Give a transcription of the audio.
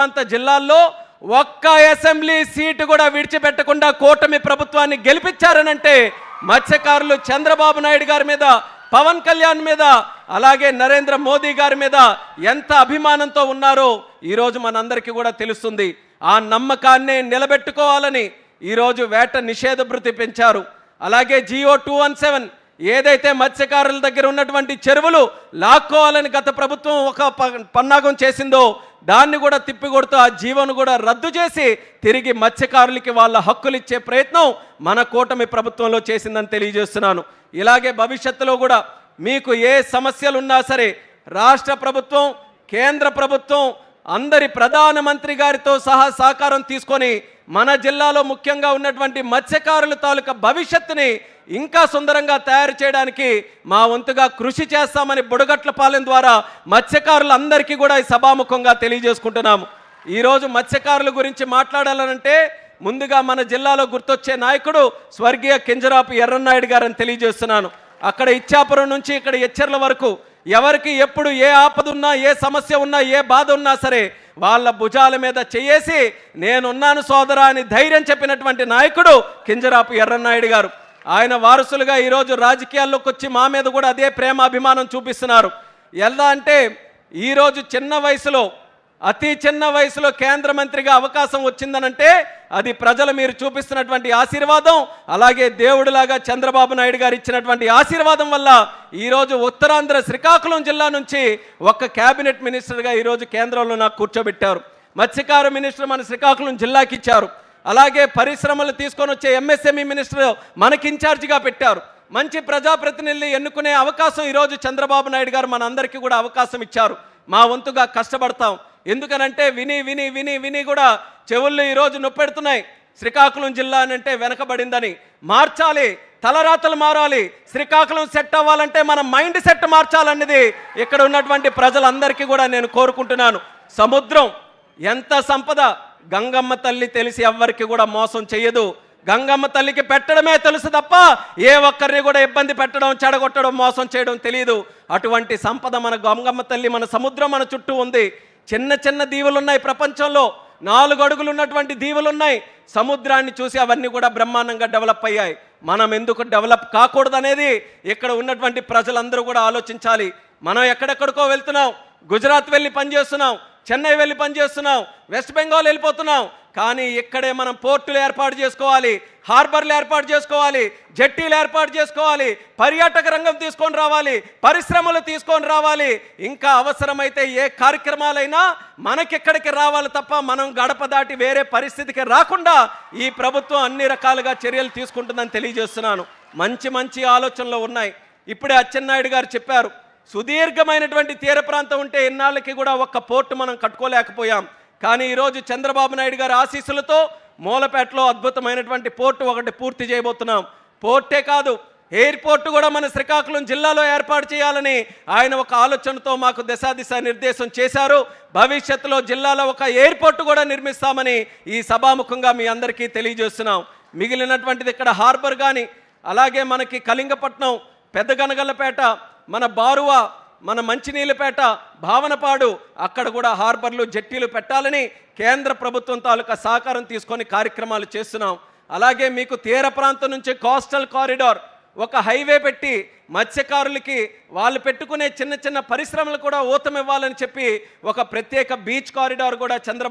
ప్రాంత జిల్లాల్లో ఒక్క అసెంబ్లీ సీటు కూడా విడిచిపెట్టకుండా కూటమి ప్రభుత్వాన్ని గెలిపించారనంటే మత్స్యకారులు చంద్రబాబు నాయుడు గారి మీద, పవన్ కళ్యాణ్ మీద, అలాగే నరేంద్ర మోదీ గారి మీద ఎంత అభిమానంతో ఉన్నారో ఈరోజు మనందరికీ కూడా తెలుస్తుంది. ఆ నమ్మకాన్ని నిలబెట్టుకోవాలని ఈరోజు వేట నిషేధ భృతి పెంచారు. అలాగే జియో 217 ఏదైతే మత్స్యకారుల దగ్గర ఉన్నటువంటి చెరువులు లాక్కోవాలని గత ప్రభుత్వం ఒక పన్నాగం చేసిందో దాన్ని కూడా తిప్పికొడుతూ ఆ జీవోను కూడా రద్దు చేసి తిరిగి మత్స్యకారులకి వాళ్ళ హక్కులు ఇచ్చే ప్రయత్నం మన కూటమి ప్రభుత్వంలో చేసిందని తెలియజేస్తున్నాను. ఇలాగే భవిష్యత్తులో కూడా మీకు ఏ సమస్యలు ఉన్నా సరే రాష్ట్ర ప్రభుత్వం, కేంద్ర ప్రభుత్వం అందరి ప్రధానమంత్రి గారితో సహా సహకారం తీసుకొని మన జిల్లాలో ముఖ్యంగా ఉన్నటువంటి మత్స్యకారుల తాలూకా భవిష్యత్తుని ఇంకా సుందరంగా తయారు చేయడానికి మా వంతుగా కృషి చేస్తామని బుడగట్లపాలెం ద్వారా మత్స్యకారులందరికీ కూడా ఈ సభాముఖంగా తెలియజేసుకుంటున్నాము. ఈరోజు మత్స్యకారుల గురించి మాట్లాడాలనంటే ముందుగా మన జిల్లాలో గుర్తొచ్చే నాయకుడు స్వర్గీయ కింజరాపు ఎర్రన్నాయుడు గారని తెలియజేస్తున్నాను. అక్కడ ఇచ్చాపురం నుంచి ఇక్కడ ఎచ్చెర్ల వరకు ఎవరికి ఎప్పుడు ఏ ఆపద ఉన్నా, ఏ సమస్య ఉన్నా, ఏ బాధ ఉన్నా సరే వాళ్ళ భుజాల మీద చేయేసి నేనున్నాను సోదరా అని ధైర్యం చెప్పినటువంటి నాయకుడు కింజరాపు ఎర్రన్నాయుడు గారు. ఆయన వారసులుగా ఈరోజు రాజకీయాల్లోకి వచ్చి మా మీద కూడా అదే ప్రేమ అభిమానం చూపిస్తున్నారు. ఎలా అంటే ఈరోజు చిన్న వయసులో, అతి చిన్న వయసులో కేంద్ర మంత్రిగా అవకాశం వచ్చిందనంటే అది ప్రజలు మీరు చూపిస్తున్నటువంటి ఆశీర్వాదం, అలాగే దేవుడిలాగా చంద్రబాబు నాయుడు గారు ఇచ్చినటువంటి ఆశీర్వాదం వల్ల ఈరోజు ఉత్తరాంధ్ర శ్రీకాకుళం జిల్లా నుంచి ఒక క్యాబినెట్ మినిస్టర్గా ఈరోజు కేంద్రంలో నాకు కూర్చోబెట్టారు. మత్స్యకార మినిస్టర్ మన శ్రీకాకుళం జిల్లాకి ఇచ్చారు. అలాగే పరిశ్రమలు తీసుకొని వచ్చే ఎంఎస్ఎంఈ మినిస్టర్ మనకి ఇన్ఛార్జిగా పెట్టారు. మంచి ప్రజాప్రతినిధులు ఎన్నుకునే అవకాశం ఈరోజు చంద్రబాబు నాయుడు గారు మన అందరికీ కూడా అవకాశం ఇచ్చారు. మా వంతుగా కష్టపడతాం. ఎందుకనంటే విని విని విని విని కూడా చెవుళ్ళు ఈరోజు నొప్పెడుతున్నాయి. శ్రీకాకుళం జిల్లా అంటే వెనకబడిందని మార్చాలి, తలరాతలు మారాలి. శ్రీకాకుళం సెట్ అవ్వాలంటే మన మైండ్ సెట్ మార్చాలన్నది ఇక్కడ ఉన్నటువంటి ప్రజలందరికీ కూడా నేను కోరుకుంటున్నాను. సముద్రం ఎంత సంపద, గంగమ్మ తల్లి తెలిసి ఎవ్వరికి కూడా మోసం చెయ్యదు. గంగమ్మ తల్లికి పెట్టడమే తెలుసు తప్ప ఏ ఒక్కరిని కూడా ఇబ్బంది పెట్టడం, చెడగొట్టడం, మోసం చేయడం తెలియదు. అటువంటి సంపద మన గంగమ్మ తల్లి, మన సముద్రం మన చుట్టూ ఉంది. చిన్న చిన్న దీవులు ఉన్నాయి ప్రపంచంలో, 4 అడుగులు ఉన్నటువంటి దీవులు ఉన్నాయి. సముద్రాన్ని చూసి అవన్నీ కూడా బ్రహ్మాండంగా డెవలప్ అయ్యాయి. మనం ఎందుకు డెవలప్ కాకూడదనేది ఇక్కడ ఉన్నటువంటి ప్రజలందరూ కూడా ఆలోచించాలి. మనం ఎక్కడెక్కడికో వెళ్తున్నాం, గుజరాత్ వెళ్ళి పనిచేస్తున్నాం, చెన్నై వెళ్ళి పనిచేస్తున్నాం, వెస్ట్ బెంగాల్ వెళ్ళిపోతున్నాం. కానీ ఇక్కడే మనం పోర్టులు ఏర్పాటు చేసుకోవాలి, హార్బర్లు ఏర్పాటు చేసుకోవాలి, జట్టీలు ఏర్పాటు చేసుకోవాలి, పర్యాటక రంగం తీసుకొని రావాలి, పరిశ్రమలు తీసుకొని రావాలి. ఇంకా అవసరమైతే ఏ కార్యక్రమాలైనా మనకిక్కడికి రావాలి తప్ప మనం గడప దాటి వేరే పరిస్థితికి రాకుండా ఈ ప్రభుత్వం అన్ని రకాలుగా చర్యలు తీసుకుంటుందని తెలియజేస్తున్నాను. మంచి మంచి ఆలోచనలు ఉన్నాయి. ఇప్పుడే అచ్చెన్నాయుడు గారు చెప్పారు, సుదీర్ఘమైనటువంటి తీర ప్రాంతం ఉంటే ఇన్నాళ్ళకి కూడా ఒక్క పోర్టు మనం కట్టుకోలేకపోయాం. కానీ ఈరోజు చంద్రబాబు నాయుడు గారి ఆశీస్సులతో మూలపేటలో అద్భుతమైనటువంటి పోర్టు ఒకటి పూర్తి చేయబోతున్నాం. పోర్టే కాదు, ఎయిర్పోర్టు కూడా మన శ్రీకాకుళం జిల్లాలో ఏర్పాటు చేయాలని ఆయన ఒక ఆలోచనతో మాకు దిశా నిర్దేశం చేశారు. భవిష్యత్తులో జిల్లాలో ఒక ఎయిర్పోర్టు కూడా నిర్మిస్తామని ఈ సభాముఖంగా మీ అందరికీ తెలియజేస్తున్నాం. మిగిలినటువంటిది ఇక్కడ హార్బర్ కానీ, అలాగే మనకి కళింగపట్నం, పెద్దగనగల్లపేట, మన బారువా, మన మంచినీళ్ళపేట, భావనపాడు అక్కడ కూడా హార్బర్లు, జట్టీలు పెట్టాలని కేంద్ర ప్రభుత్వం తాలూకా సహకారం తీసుకొని కార్యక్రమాలు చేస్తున్నాం. అలాగే మీకు తీర ప్రాంతం నుంచి కోస్టల్ కారిడార్ ఒక హైవే పెట్టి మత్స్యకారులకి వాళ్ళు పెట్టుకునే చిన్న చిన్న పరిశ్రమలు కూడా ఊతమివ్వాలని చెప్పి ఒక ప్రత్యేక బీచ్ కారిడార్ కూడా చంద్రబాబు